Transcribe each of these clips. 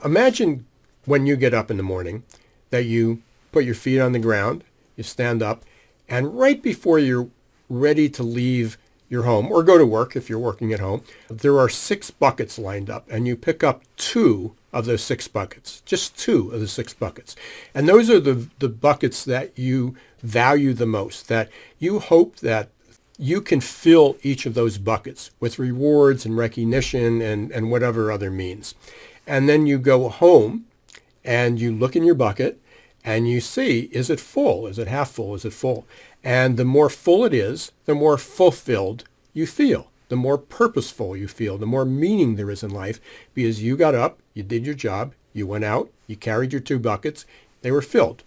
Imagine when you get up in the morning that you put your feet on the ground, you stand up, and right before you're ready to leave your home or go to work if you're working at home, there are 6 buckets lined up, and you pick up 2 of those 6 buckets, just 2 of the 6 buckets. And those are the buckets that you value the most, that you hope that you can fill each of those buckets with rewards and recognition and whatever other means. And then you go home and you look in your bucket and you see, is it full? Is it half full? Is it full? And the more full it is, the more fulfilled you feel, the more purposeful you feel, the more meaning there is in life, because you got up, you did your job, you went out, you carried your 2 buckets, they were filled.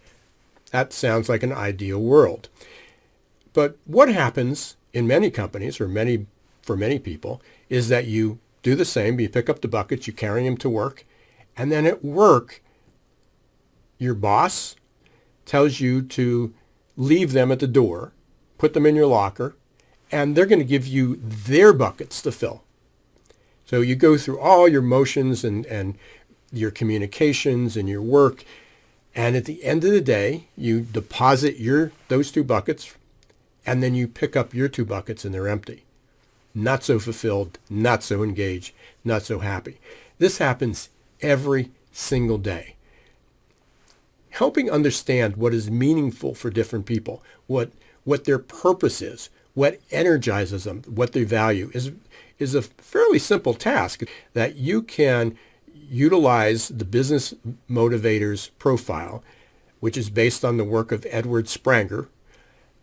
That sounds like an ideal world. But what happens in many companies, or for many people, is that you do the same. You pick up the buckets, you carry them to work, and then at work, your boss tells you to leave them at the door, put them in your locker, and they're going to give you their buckets to fill. So you go through all your motions and your communications and your work, and at the end of the day, you deposit those 2 buckets, and then you pick up your 2 buckets and they're empty. Not so fulfilled, not so engaged, not so happy. This happens every single day. Helping understand what is meaningful for different people, what their purpose is, what energizes them, what they value is a fairly simple task that you can utilize the Business Motivators profile, which is based on the work of Edward Spranger,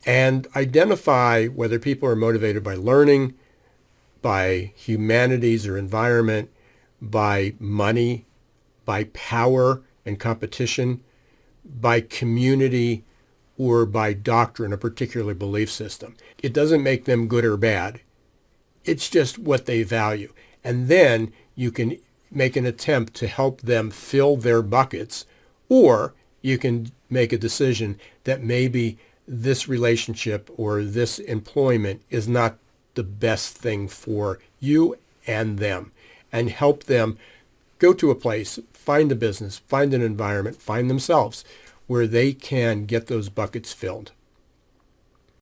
and identify whether people are motivated by learning, by humanities or environment, by money, by power and competition, by community, or by doctrine, a particular belief system. It doesn't make them good or bad. It's just what they value. And then you can make an attempt to help them fill their buckets, or you can make a decision that maybe this relationship or this employment is not the best thing for you and them, and help them go to a place, find a business, find an environment, find themselves where they can get those buckets filled.